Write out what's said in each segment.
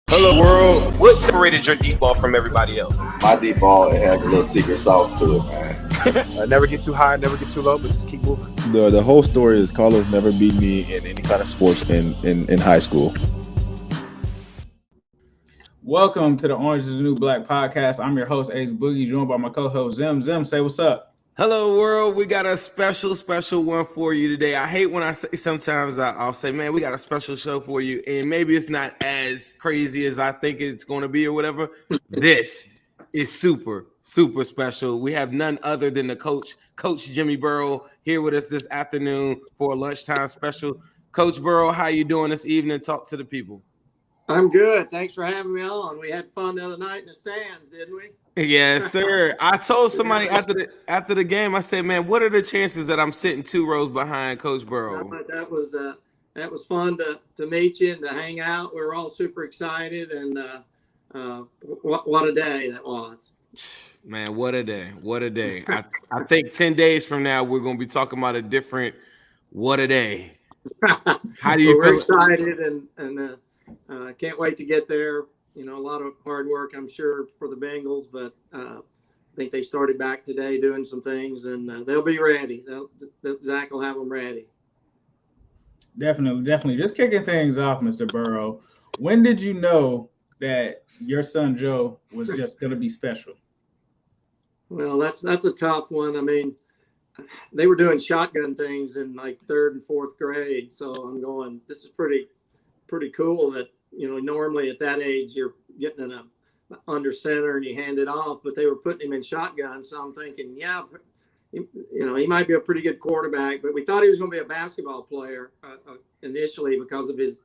Hello world, what separated your deep ball from everybody else? My deep ball, it has a little secret sauce to it, man. Never get too high, never get too low, but just keep moving. The whole story is Carlos never beat me in any kind of sports in high school. Welcome to the Orange is the New Black podcast. I'm your host, Ace Boogie, joined by my co-host, Zim. Zim, say what's up. Hello world, we got a special one for you today. I hate when I say sometimes I'll say, man, we got a special show for you, and maybe it's not as crazy as I think it's going to be or whatever. This is super special. We have none other than the Coach Jimmy Burrow, here with us this afternoon for a lunchtime special. Coach Burrow, how you doing this evening? Talk to the people. I'm good. Thanks for having me on. We had fun the other night in the stands, didn't we? Yes, sir. I told somebody after the game, I said, man, what are the chances that I'm sitting 2 rows behind Coach Burrow? That was fun to meet you and to hang out. We were all super excited, and what a day that was. Man, what a day. What a day. I think 10 days from now, we're going to be talking about a different what a day. How do you We're feel? excited and can't wait to get there. You know, a lot of hard work, I'm sure, for the Bengals, but I think they started back today doing some things, and they'll be ready. Zach will have them ready. Definitely. Just kicking things off, Mr. Burrow. When did you know that your son Joe was just going to be special? Well, that's a tough one. I mean, they were doing shotgun things in like 3rd and 4th grade, so I'm going, this is pretty cool that, you know, normally at that age you're getting in a under center and you hand it off, but they were putting him in shotgun. So I'm thinking, yeah, you know, he might be a pretty good quarterback, but we thought he was going to be a basketball player initially because of his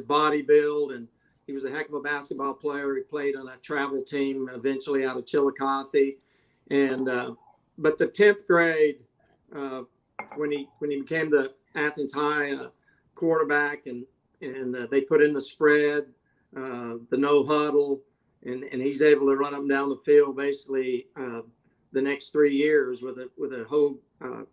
body build, and he was a heck of a basketball player. He played on a travel team eventually out of Chillicothe, and but the 10th grade when he became the Athens High quarterback, and they put in the spread, the no huddle, and he's able to run up and down the field basically the next 3 years with a whole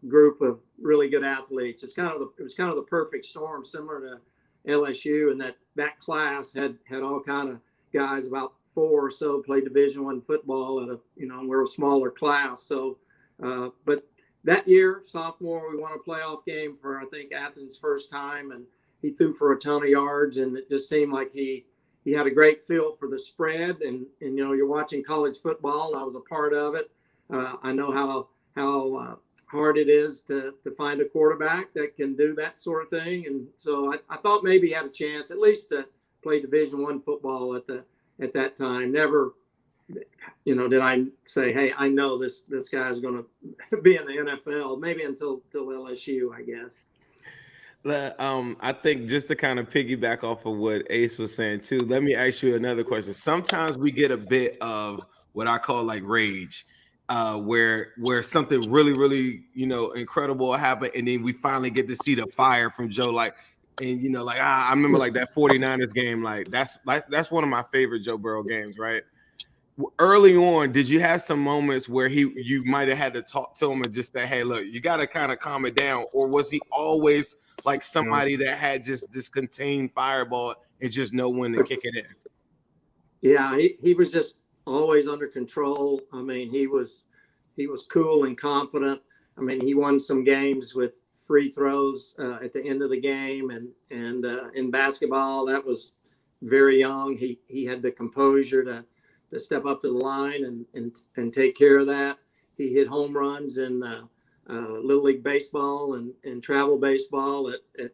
group of really good athletes. It was kind of the perfect storm, similar to LSU, and that class had all kind of guys. About 4 or so played Division I football at we're a smaller class. So, but that year, sophomore, we won a playoff game for, I think, Athens' first time, and he threw for a ton of yards, and it just seemed like he had a great feel for the spread. And you know, you're watching college football, and I was a part of it. I know how hard it is to find a quarterback that can do that sort of thing. And so I thought maybe he had a chance at least to play Division I football at that time. Never, you know, did I say, hey, I know this guy is going to be in the NFL, maybe until LSU, I guess. I think just to kind of piggyback off of what Ace was saying too, let me ask you another question. Sometimes we get a bit of what I call like rage, where something really, you know, incredible happened, and then we finally get to see the fire from Joe. Like, and you know, like I remember like that 49ers game. Like that's one of my favorite Joe Burrow games, right? Early on, did you have some moments where you might have had to talk to him and just say, hey, look, you got to kind of calm it down? Or was he always like somebody that had just this contained fireball and just know when to kick it in? Yeah, he was just always under control. I mean, he was cool and confident. I mean, he won some games with free throws at the end of the game, and in basketball, that was very young. He had the composure to step up to the line and take care of that. He hit home runs in Little League baseball and travel baseball at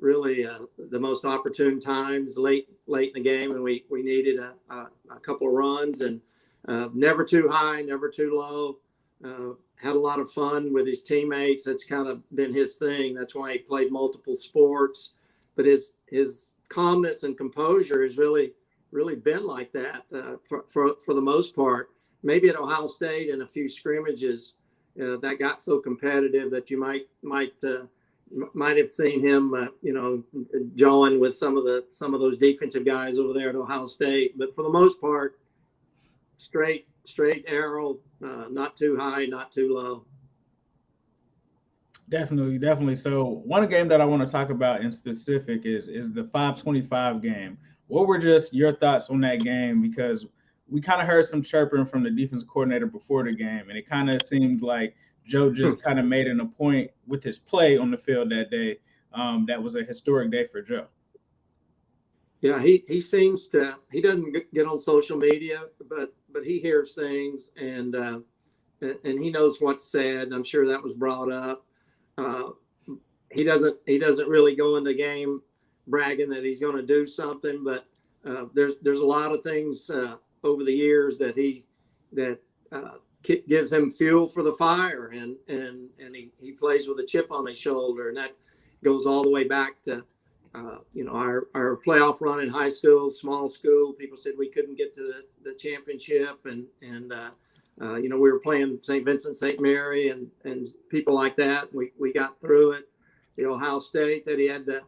really the most opportune times late in the game, and we needed a couple of runs, and never too high, never too low. Had a lot of fun with his teammates. That's kind of been his thing. That's why he played multiple sports. But his calmness and composure has really been like that for the most part. Maybe at Ohio State in a few scrimmages that got so competitive that you might have seen him, jawing with some of those defensive guys over there at Ohio State. But for the most part, straight arrow, not too high, not too low. Definitely. So one game that I want to talk about in specific is the 525 game What were just your thoughts on that game? Because we kind of heard some chirping from the defensive coordinator before the game, and it kind of seemed like Joe just kind of made it a point with his play on the field that day. That was a historic day for Joe. Yeah, he seems to, he doesn't get on social media, but he hears things and he knows what's said. I'm sure that was brought up. He doesn't really go in the game bragging that he's going to do something, but there's a lot of things over the years that gives him fuel for the fire, and he plays with a chip on his shoulder, and that goes all the way back to our playoff run in high school, small school. People said we couldn't get to the championship, and we were playing St. Vincent, St. Mary, and people like that. We got through it. The Ohio State that he had to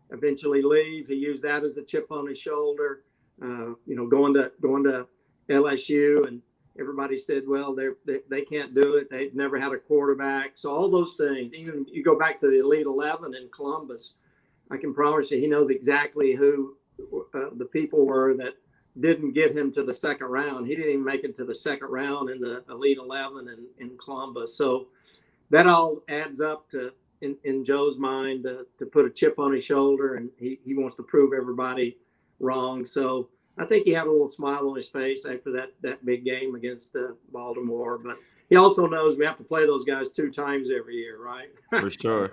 eventually leave, he used that as a chip on his shoulder. Going to LSU, and everybody said, well, they can't do it. They've never had a quarterback. So all those things. Even you go back to the Elite 11 in Columbus, I can promise you he knows exactly who the people were that didn't get him to the second round. He didn't even make it to the second round in the Elite 11 in Columbus. So that all adds up to, in Joe's mind, to put a chip on his shoulder, and he wants to prove everybody wrong. So I think he had a little smile on his face after that big game against Baltimore. But he also knows we have to play those guys 2 times every year, right? For sure.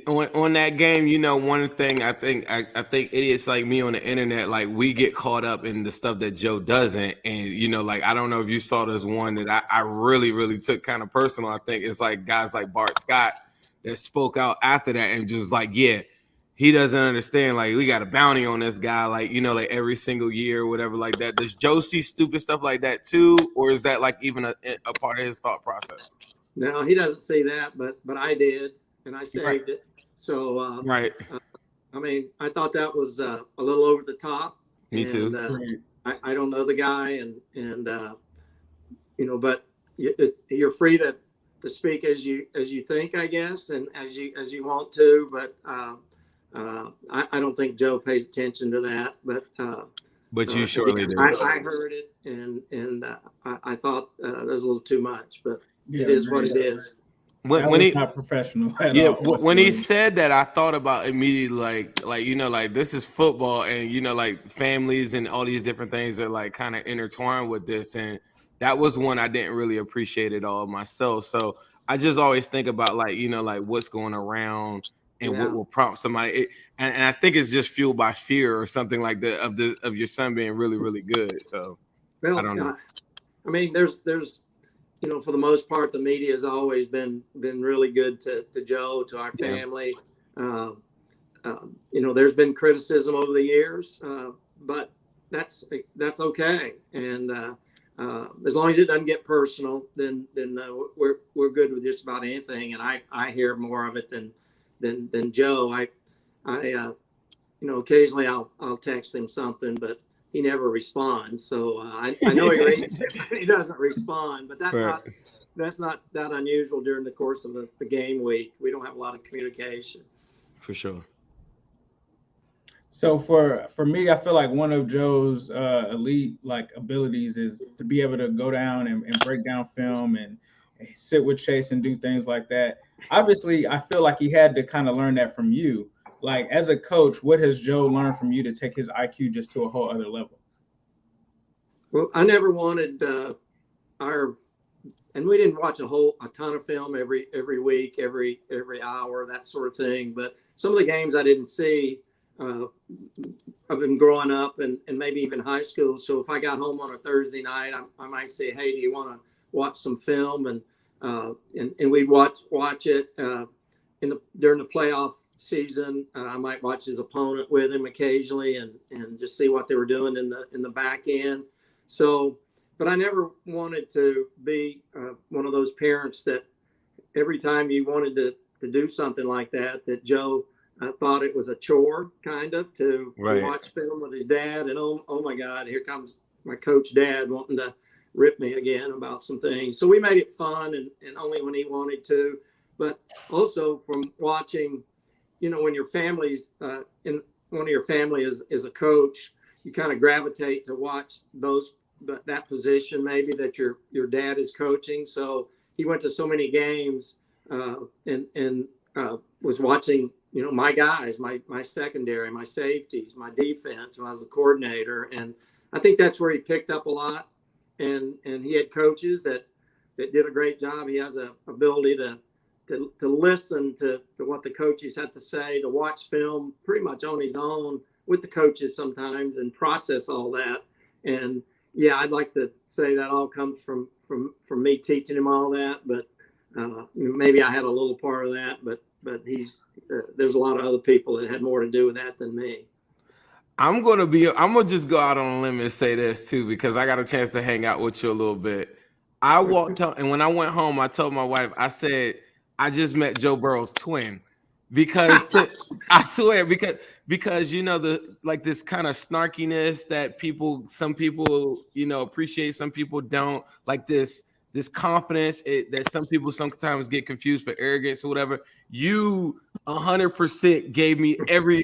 On that game, one thing I think idiots like me on the internet, like, we get caught up in the stuff that Joe doesn't. And, I don't know if you saw this one that I really, really took kind of personal. I think it's like guys like Bart Scott that spoke out after that and just like, yeah, he doesn't understand. Like, we got a bounty on this guy, like, like every single year or whatever like that. Does Joe see stupid stuff like that too? Or is that like even a part of his thought process? No, he doesn't see that, but I did. And I saved it. So, right. I thought that was a little over the top. Me too. I don't know the guy, but you're free to speak as you think, I guess, and as you want to. But I don't think Joe pays attention to that. But you surely do. I heard it, and I thought that was a little too much. But it is what it is. When he not professional. When he said that, I thought about immediately like this is football, and like families and all these different things are like kind of intertwined with this, and that was one I didn't really appreciate at all myself. So I just always think about like what's going around and what will prompt somebody, and I think it's just fueled by fear or something like that of your son being really, really good. So I don't know. There's for the most part, the media has always been really good to Joe, to our family. There's been criticism over the years, but that's okay. And as long as it doesn't get personal, then we're good with just about anything. And I hear more of it than Joe. I occasionally I'll text him something, but he never responds. So I know he doesn't respond, but that's not that unusual during the course of the game week. We don't have a lot of communication. For sure. So for me, I feel like one of Joe's elite abilities is to be able to go down and break down film and sit with Chase and do things like that. Obviously, I feel like he had to kind of learn that from you. Like, as a coach, what has Joe learned from you to take his IQ just to a whole other level? Well, I never wanted and we didn't watch a ton of film every week, every hour, that sort of thing. But some of the games I didn't see of him growing up and maybe even high school. So if I got home on a Thursday night, I might say, hey, do you want to watch some film? And we'd watch it during the playoff season. I might watch his opponent with him occasionally and just see what they were doing in the back end. So, but I never wanted to be one of those parents that every time you wanted to do something like that Joe thought it was a chore kind of to watch film with his dad. And oh my God, here comes my coach dad wanting to rip me again about some things. So we made it fun and only when he wanted to, but also from watching, when your family's in one of your family is a coach, you kind of gravitate to watch that position maybe that your dad is coaching. So he went to so many games and was watching, my guys, my secondary, my safeties, my defense when I was the coordinator. And I think that's where he picked up a lot. And he had coaches that did a great job. He has an ability to listen to what the coaches had to say, to watch film pretty much on his own with the coaches sometimes and process all that. And yeah, I'd like to say that all comes from me teaching him all that, but maybe I had a little part of that, but there's a lot of other people that had more to do with that than me. I'm gonna just go out on a limb and say this too, because I got a chance to hang out with you a little bit. I walked up, and when I went home, I told my wife, I said, I just met Joe Burrow's twin, because I swear, because this kind of snarkiness that some people appreciate, some people don't, like this confidence that some people sometimes get confused for arrogance or whatever. You 100% gave me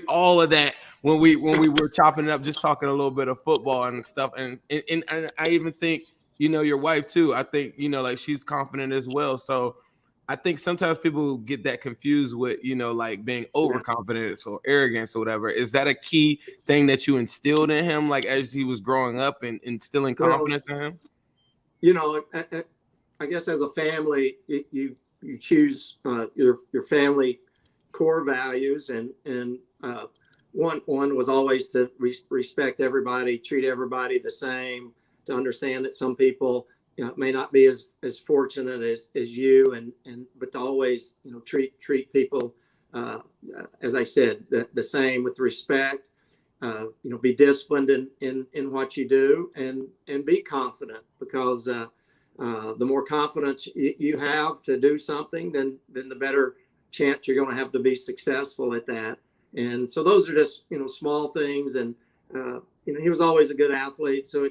all of that when we were chopping it up, just talking a little bit of football and stuff, and I even think your wife too. I think like she's confident as well. So I think sometimes people get that confused with like being overconfident or arrogance or whatever. Is that a key thing that you instilled in him, like as he was growing up, and instilling confidence in him? I guess as a family, you choose your family core values, and one was always to respect everybody, treat everybody the same, to understand that some people may not be as fortunate as you, but to always treat people as I said the same, with respect. Be disciplined in what you do, and be confident, because the more confidence you have to do something, then the better chance you're going to have to be successful at that. And so those are just small things. And he was always a good athlete, so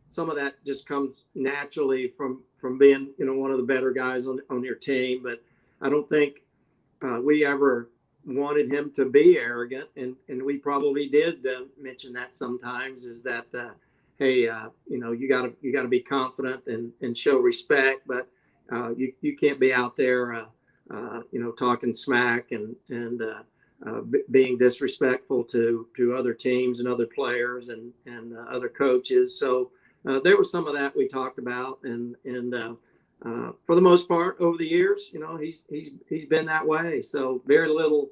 some of that just comes naturally from being one of the better guys on your team. But I don't think we ever wanted him to be arrogant, and we probably did mention that sometimes, is that hey, you got to be confident and show respect, but you can't be out there talking smack and being disrespectful to other teams and other players and other coaches. So there was some of that we talked about, and for the most part over the years, he's been that way. So very little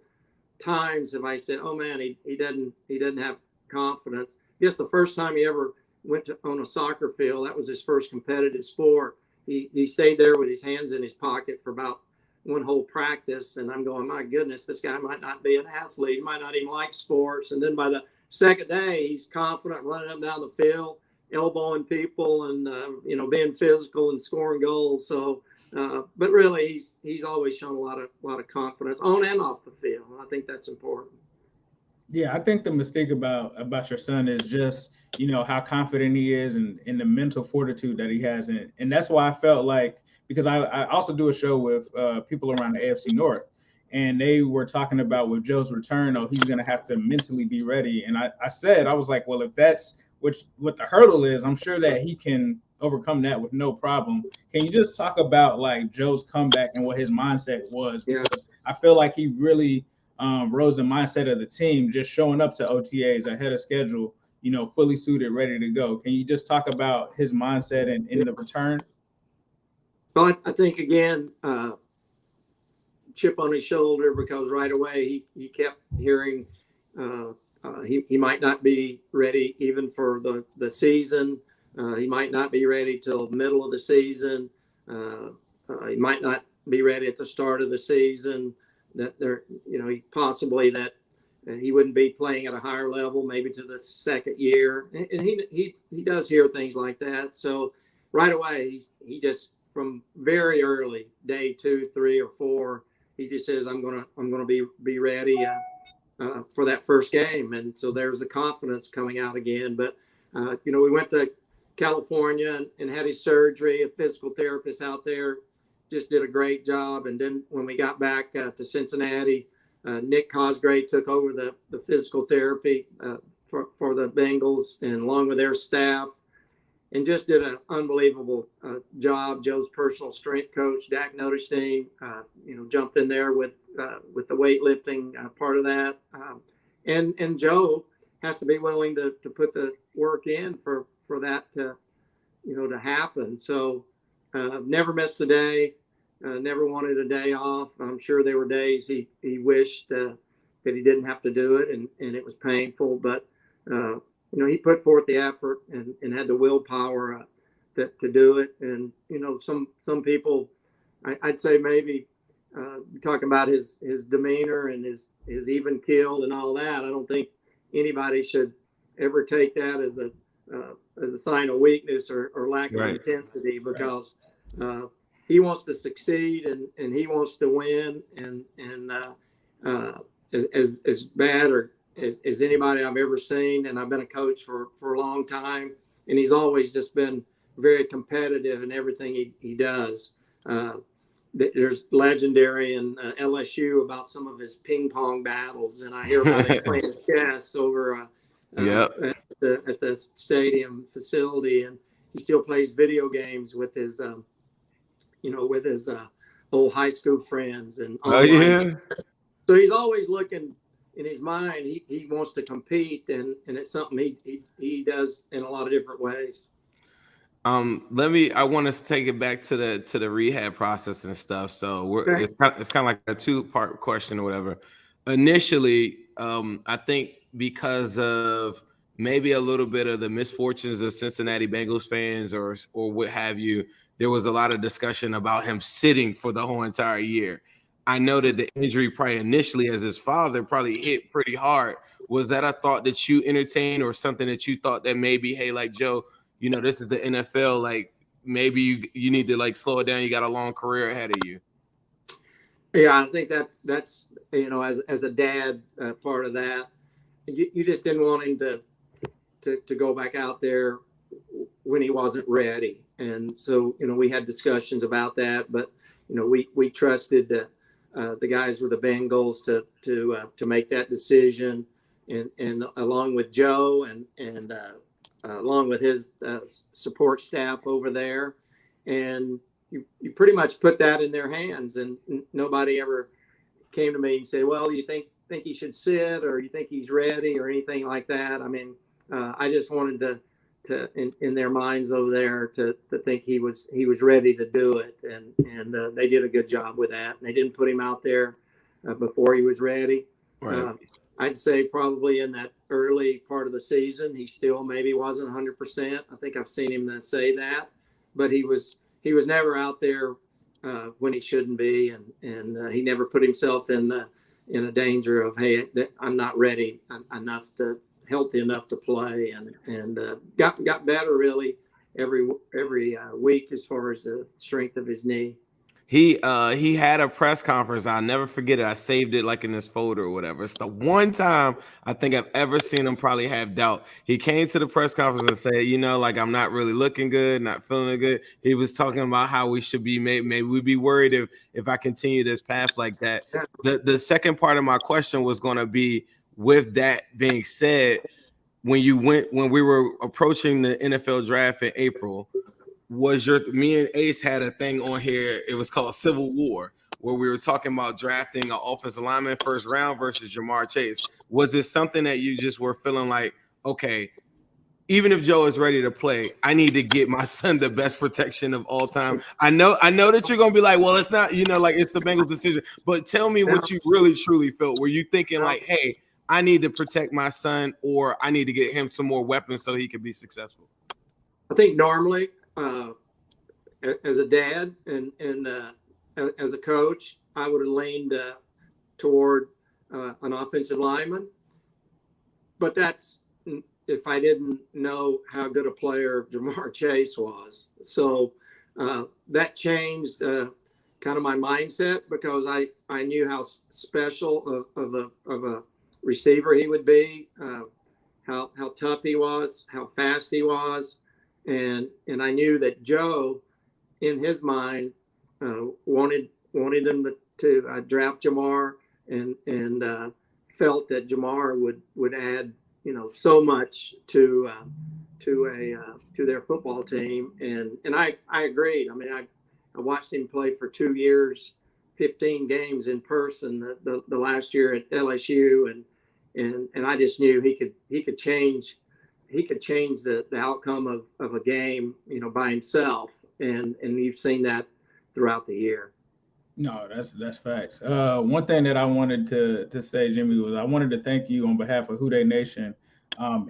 times have I said, oh man, he doesn't have confidence. I guess the first time he ever went on a soccer field, that was his first competitive sport. He stayed there with his hands in his pocket for about one whole practice, and I'm going, my goodness, this guy might not be an athlete, he might not even like sports. And then by the second day, he's confident, running up and down the field, elbowing people, and being physical and scoring goals. So but really he's always shown a lot of confidence on and off the field, and I think that's important. Yeah, I think the mistake about your son is just, how confident he is, and the mental fortitude that he has. And that's why I felt like, because I also do a show with people around the AFC North, and they were talking about with Joe's return, he's going to have to mentally be ready. And I was like, well, if that's what the hurdle is, I'm sure that he can overcome that with no problem. Can you just talk about like Joe's comeback and what his mindset was? Because I feel like he really rose the mindset of the team, just showing up to OTAs ahead of schedule, fully suited, ready to go. Can you just talk about his mindset and in the return? Well, I think again, chip on his shoulder, because right away he kept hearing he might not be ready even for the season. He might not be ready till the middle of the season. He might not be ready at the start of the season. That possibly that he wouldn't be playing at a higher level, maybe to the second year. And he does hear things like that. So right away, he just, from very early, day 2, 3, or 4, he just says, I'm gonna be ready for that first game. And so there's the confidence coming out again. But we went to California and had his surgery. A physical therapist out there just did a great job. And then when we got back to Cincinnati, Nick Cosgrave took over the physical therapy for the Bengals, and along with their staff, and just did an unbelievable job. Joe's personal strength coach, Dak Notenstein, jumped in there with the weightlifting part of that. And Joe has to be willing to put the work in for that to happen. So never missed a day, never wanted a day off. I'm sure there were days he wished that he didn't have to do it, and it was painful, but he put forth the effort and had the willpower to do it. And some people, I'd say maybe talking about his demeanor and his even keel and all that. I don't think anybody should ever take that as a sign of weakness or lack of intensity, because he wants to succeed and he wants to win, and as bad or as anybody I've ever seen. And I've been a coach for a long time, and he's always just been very competitive in everything he does. There's legendary in LSU about some of his ping pong battles, and I hear about him playing chess over at the stadium facility, and he still plays video games with his old high school friends and online. So he's always looking in his mind. He wants to compete, and it's something he does in a lot of different ways. I want to take it back to the rehab process and stuff. So it's kind of like a 2-part question or whatever. Initially, I think because of maybe a little bit of the misfortunes of Cincinnati Bengals fans or what have you, there was a lot of discussion about him sitting for the whole entire year. I know that the injury probably initially as his father probably hit pretty hard. Was that a thought that you entertained, or something that you thought that maybe, hey, like, Joe, this is the NFL, like maybe you need to like slow it down. You got a long career ahead of you. Yeah, I think that's as a dad, part of that. You just didn't want him to go back out there when he wasn't ready. And so, we had discussions about that, but we trusted the guys with the Bengals to make that decision, and along with Joe and along with his support staff over there. And you pretty much put that in their hands, and nobody ever came to me and said, well, you think he should sit, or you think he's ready, or anything like that. I mean, I just wanted to in their minds over there to think he was ready to do it, and they did a good job with that. And they didn't put him out there before he was ready. Right. I'd say probably in that early part of the season, he still maybe wasn't 100%. I think I've seen him say that, but he was never out there when he shouldn't be, and he never put himself in a danger of, hey, I'm not ready healthy enough to play, and got better really every week as far as the strength of his knee. He had a press conference. I'll never forget it. I saved it like in this folder or whatever. It's the one time I think I've ever seen him probably have doubt. He came to the press conference and said, like, I'm not really looking good, not feeling good. He was talking about how we should be, maybe we'd be worried if I continue this path like that. The second part of my question was going to be, with that being said, when we were approaching the NFL draft in April, me and Ace had a thing on here. It was called Civil War, where we were talking about drafting an offensive lineman first round versus Jamar Chase. Was it something that you just were feeling like, okay, even if Joe is ready to play, I need to get my son the best protection of all time? I know that you're gonna be like, well, it's not, like it's the Bengals' decision. But tell me what you really truly felt. Were you thinking like, hey, I need to protect my son, or I need to get him some more weapons so he can be successful? I think normally, as a dad and as a coach, I would have leaned toward an offensive lineman. But that's if I didn't know how good a player Jamar Chase was. So that changed kind of my mindset, because I knew how special of a receiver he would be, how tough he was, how fast he was. And I knew that Joe, in his mind, wanted him to draft Jamar, and felt that Jamar would add so much to their football team, and I agreed. I mean, I watched him play for 2 years, 15 games in person the last year at LSU, and I just knew he could change the outcome of a game, by himself, and you've seen that throughout the year. No, that's facts. One thing that I wanted to say, Jimmy, was I wanted to thank you on behalf of Who Dey Nation.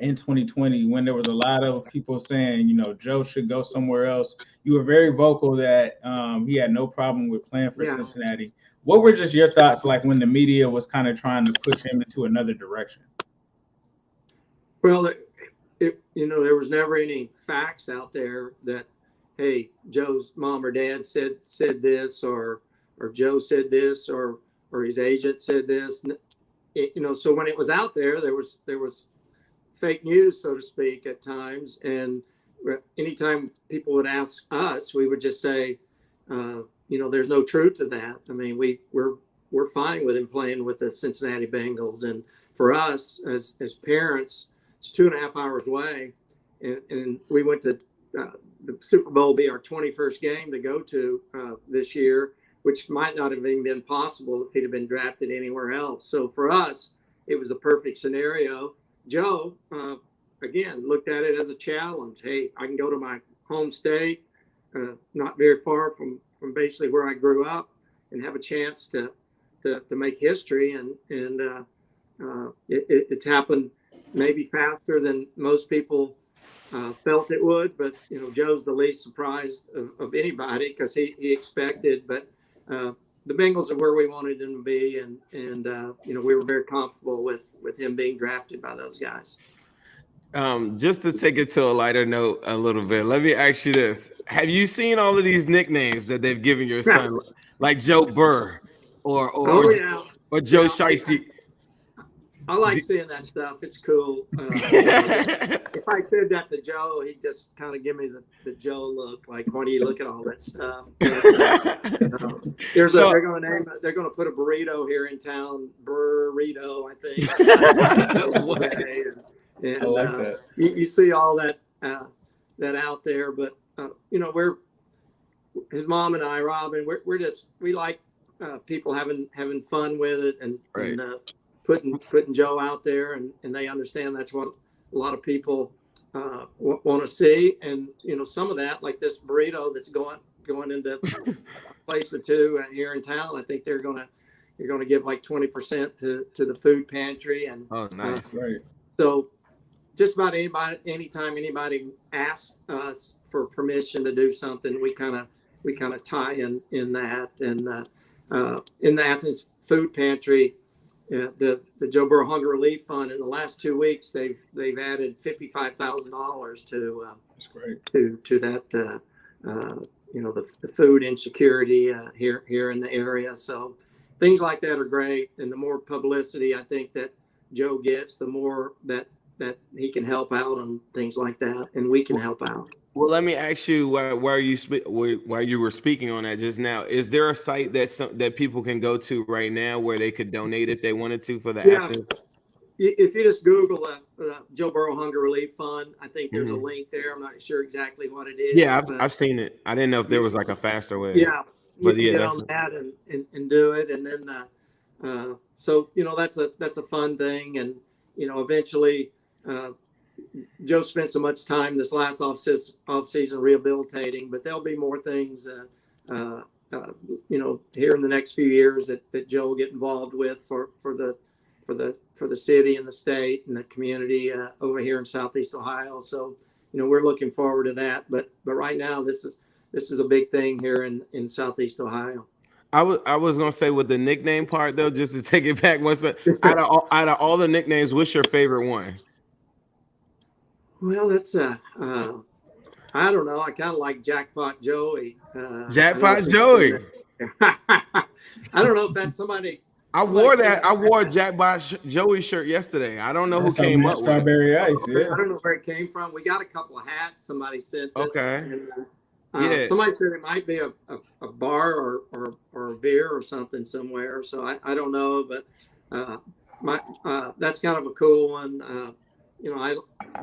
In 2020, when there was a lot of people saying, Joe should go somewhere else, you were very vocal that he had no problem with playing for Cincinnati. What were just your thoughts, like when the media was kind of trying to push him into another direction? Well, there was never any facts out there that, hey, Joe's mom or dad said this, or Joe said this, or his agent said this. So when it was out there, there was fake news, so to speak, at times. And anytime people would ask us, we would just say, there's no truth to that. I mean, we're fine with him playing with the Cincinnati Bengals. And for us as parents, it's 2.5 hours away. And we went to the Super Bowl, be our 21st game to go to this year, which might not have even been possible if he'd have been drafted anywhere else. So for us, it was a perfect scenario. Joe, again, looked at it as a challenge. Hey, I can go to my home state, not very far from basically where I grew up, and have a chance to make history. And it's happened maybe faster than most people felt it would. But Joe's the least surprised of anybody, because he expected. But the Bengals are where we wanted him to be, and we were very comfortable with him being drafted by those guys. Just to take it to a lighter note a little bit, let me ask you this: have you seen all of these nicknames that they've given your son, like Joe Burrow or Joe Shiesty? I like seeing that stuff. It's cool. If I said that to Joe, he'd just kind of give me the Joe look, like, why do you look at all that stuff? They're going to name it. They're going to put a burrito here in town, burrito, I think. And I like that. You see all that out there, but we're his mom and I, Robin. We like people having fun with it, and putting Joe out there, and they understand that's what a lot of people want to see. And some of that, like this burrito that's going into a place or two here in town, I think you're going to give like 20% to the food pantry. And oh, nice, right? So just about anytime anybody asks us for permission to do something, we kind of tie in that. And in the Athens Food Pantry, the Joe Burrow Hunger Relief Fund, in the last 2 weeks, they've added $55,000 to that the food insecurity here in the area. So things like that are great, and the more publicity I think that Joe gets, the more that he can help out on things like that, and we can help out. Well, let me ask you, while you were speaking on that just now, is there a site that people can go to right now where they could donate if they wanted to for the Athens? If you just Google Joe Burrow Hunger Relief Fund, I think there's a link there. I'm not sure exactly what it is. Yeah, I've seen it. I didn't know if there was like a faster way. Yeah, you can get on that and do it, and then so that's a fun thing, and eventually. Joe spent so much time this last off season rehabilitating, but there'll be more things, here in the next few years that Joe will get involved with for the city and the state and the community over here in Southeast Ohio. So, we're looking forward to that. But right now, this is a big thing here in Southeast Ohio. I was gonna say, with the nickname part though, just to take it back one second. Out of all the nicknames, what's your favorite one? Well, that's I don't know. I kind of like Jackpot Joey. Jackpot Joey. I don't know if that's somebody. I wore a Jackpot Joey shirt yesterday. I don't know who came up with Strawberry Ice. Yeah. I don't know where it came from. We got a couple of hats somebody sent us. Okay. And, somebody said it might be a bar or a beer or something somewhere. So I don't know, but that's kind of a cool one.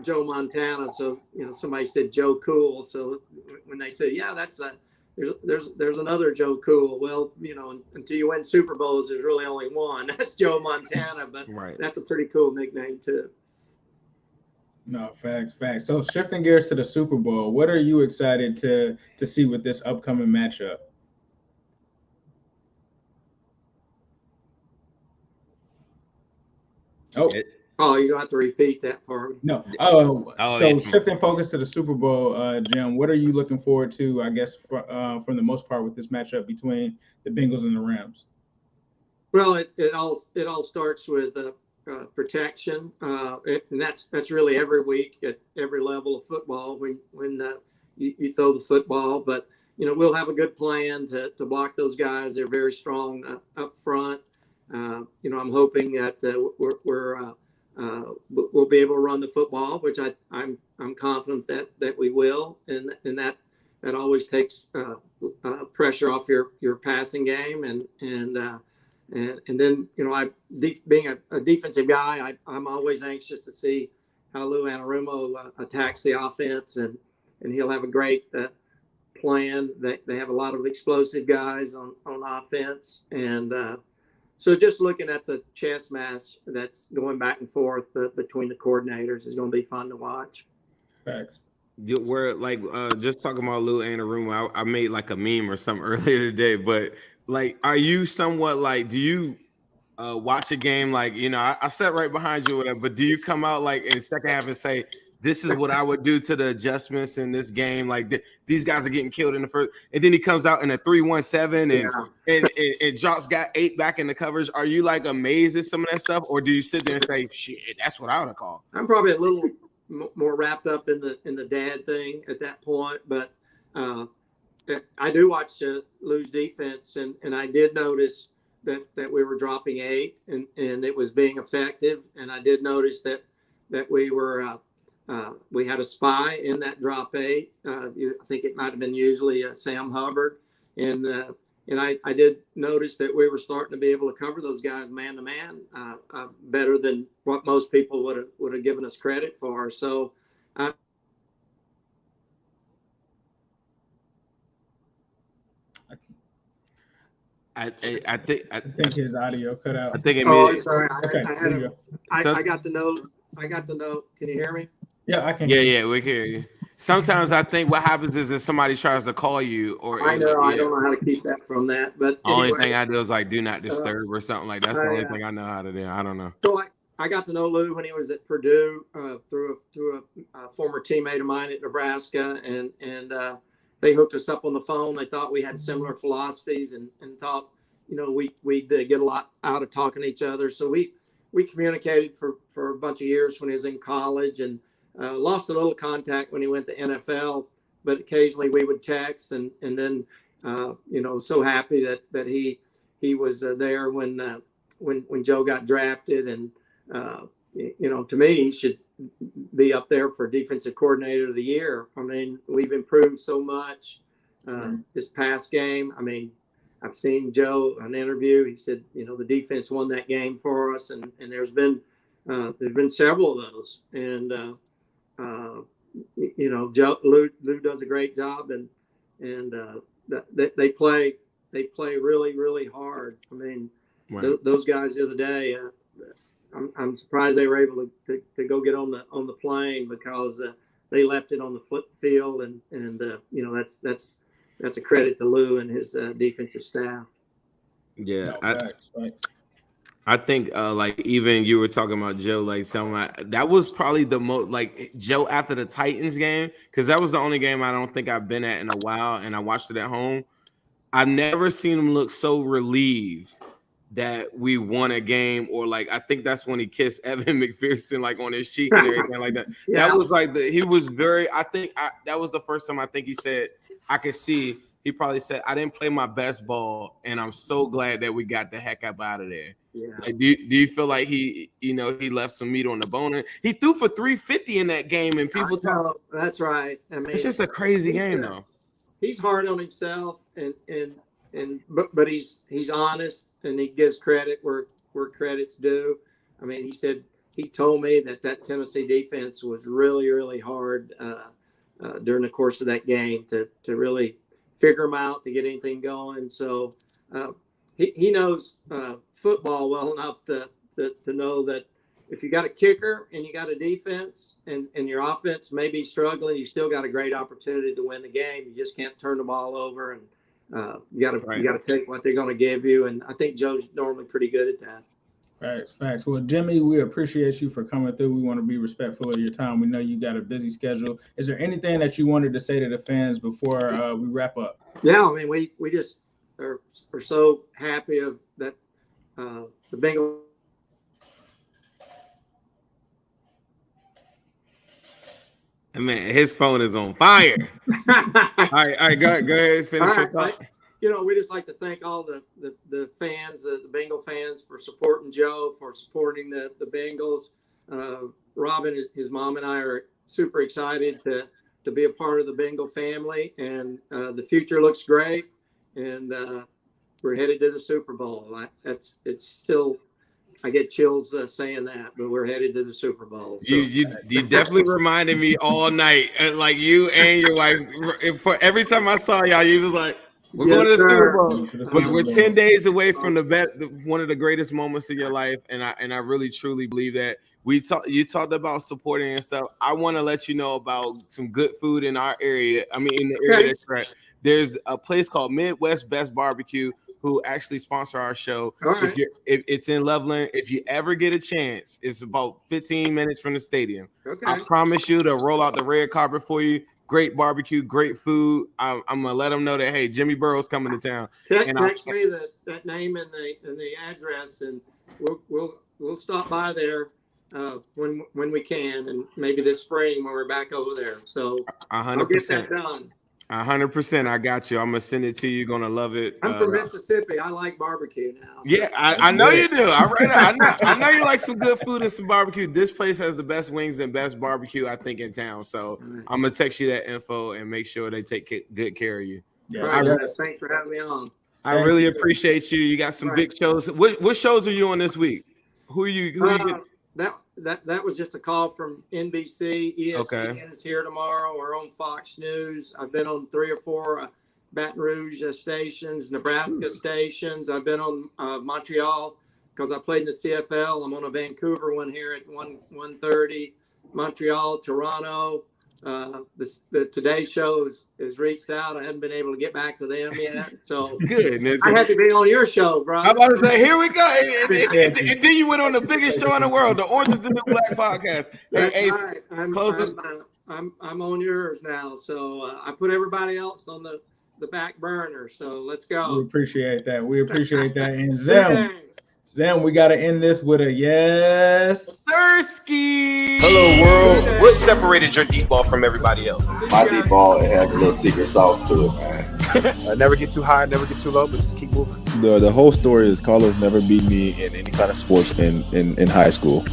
Joe Montana. So, somebody said Joe Cool. So when they said, yeah, there's another Joe Cool. Well, until you win Super Bowls, there's really only one. That's Joe Montana, but Right. that's a pretty cool nickname too. No, facts. So shifting gears to the Super Bowl, what are you excited to see with this upcoming matchup? Oh, you have to repeat that part. No. Oh, So yes, shifting focus to the Super Bowl, Jim, what are you looking forward to, I guess, from the most part with this matchup between the Bengals and the Rams? Well, it all starts with protection, and that's really every week at every level of football when you throw the football. But we'll have a good plan to block those guys. They're very strong up front. I'm hoping that we'll be able to run the football, which I'm confident that we will, and that always takes pressure off your passing game, and then being a defensive guy, I'm always anxious to see how Lou Anarumo attacks the offense, and he'll have a great plan. They have a lot of explosive guys on offense, and so just looking at the chess match that's going back and forth between the coordinators is going to be fun to watch. Facts. We're like just talking about Lou Anarumo. I made like a meme or something earlier today, but like, are you somewhat like, do you watch a game like, I sat right behind you or whatever, but do you come out like in second half and say, this is what I would do to the adjustments in this game? Like these guys are getting killed in the first, and then he comes out in a 3-1-7 and drops got 8 back in the coverage. Are you like amazed at some of that stuff, or do you sit there and say, shit, that's what I would have called? I'm probably a little more wrapped up in the dad thing at that point, but I do watch Lou's defense, and I did notice that we were dropping 8 and it was being effective, and I did notice that we were we had a spy in that drop 8. I think it might have been usually Sam Hubbard, and I did notice that we were starting to be able to cover those guys man to man better than what most people would have given us credit for. So I think his audio cut out. I think it oh, made. sorry. Okay, there you go. I got to know. Can you hear me? Yeah, I can. Yeah, we can hear you. Sometimes I think what happens is if somebody tries to call you, or I know I don't know how to keep that from that, but only thing I do is like do not disturb or something like that. That's the only thing I know how to do. I don't know. So I got to know Lou when he was at Purdue through a former teammate of mine at Nebraska, and they hooked us up on the phone. They thought we had similar philosophies, and thought we'd get a lot out of talking to each other. So we communicated for a bunch of years when he was in college, and lost a little contact when he went to NFL, but occasionally we would text, and then so happy that he was there when Joe got drafted, and to me he should be up there for defensive coordinator of the year. I mean, we've improved so much this past game. I mean, I've seen Joe in an interview. He said, the defense won that game for us, and there's been several of those, and Joe, Lou does a great job, and they play really, really hard. I mean, right. Those guys the other day, I'm surprised they were able to go get on the plane, because they left it on the field, and that's a credit to Lou and his defensive staff. Yeah, right. I think like even you were talking about Joe, like that was probably the most like Joe after the Titans game, because that was the only game I don't think I've been at in a while, and I watched it at home. I've never seen him look so relieved that we won a game, or like I think that's when he kissed Evan McPherson like on his cheek and everything like that. Yeah. That was like he was very. That was the first time I think he said I could see. He probably said, I didn't play my best ball, and I'm so glad that we got the heck up out of there. Yeah. Like, do you feel like he left some meat on the bone? He threw for 350 in that game, and people thought that's right. I mean, it's just a crazy game, though. He's hard on himself, but he's honest, and he gives credit where credit's due. I mean, he said he told me that Tennessee defense was really, really hard during the course of that game to really figure them out, to get anything going. So he knows football well enough to know that if you got a kicker and you got a defense and your offense may be struggling, you still got a great opportunity to win the game. You just can't turn the ball over, and you got to take what they're going to give you. And I think Joe's normally pretty good at that. Facts. Well, Jimmy, we appreciate you for coming through. We want to be respectful of your time. We know you got a busy schedule. Is there anything that you wanted to say to the fans before we wrap up? Yeah, I mean, we just are so happy of that the Bengals. Man, his phone is on fire. all right, go ahead, finish your thought. We just like to thank all the fans, the Bengal fans, for supporting Joe, for supporting the Bengals. Robin, his mom, and I are super excited to be a part of the Bengal family, and the future looks great. And we're headed to the Super Bowl. I get chills saying that, but we're headed to the Super Bowl. So. You definitely reminded me all night, like you and your wife. For every time I saw y'all, you was like, "We're going to the Super Bowl." We're 10 days away from one of the greatest moments of your life, and I really truly believe that. You talked about supporting and stuff. I want to let you know about some good food in our area. I mean, in the area that's right. There's a place called Midwest Best Barbecue, who actually sponsor our show. Right. It's in Loveland. If you ever get a chance, it's about 15 minutes from the stadium. Okay. I promise you to roll out the red carpet for you. Great barbecue, great food. I'm gonna let them know that, hey, Jimmy Burrow's coming to town. Text me that name and the address, and we'll stop by there when we can, and maybe this spring when we're back over there. So 100%. I'll get that done. 100%. I got you. I'm gonna send it to you. You're gonna love it. I'm from Mississippi. I like barbecue now. So. Yeah, I know you do. I know you like some good food and some barbecue. This place has the best wings and best barbecue, I think, in town. So I'm gonna text you that info and make sure they take good care of you. Yeah. Right, thanks for having me on. I really appreciate you. You got some big shows. What shows are you on this week? Who are you? That was just a call from NBC. ESPN is here tomorrow. We're on Fox News. I've been on 3 or 4 Baton Rouge stations, Nebraska stations. I've been on Montreal because I played in the CFL. I'm on a Vancouver one here at 1:30. Montreal, Toronto. The Today Show is reached out. I haven't been able to get back to them yet. So good. I had to be on your show, bro. I'm about to say, here we go. And then you went on the biggest show in the world, the Orange is the New Black podcast. That's right. I'm on yours now. So I put everybody else on the back burner. So let's go. We appreciate that. And Zem, we got to end this with a yes. Sirski. Hello, world. What separated your deep ball from everybody else? My deep ball, it has a little secret sauce to it, man. Never get too high, never get too low, but just keep moving. The whole story is Carlos never beat me in any kind of sports in high school.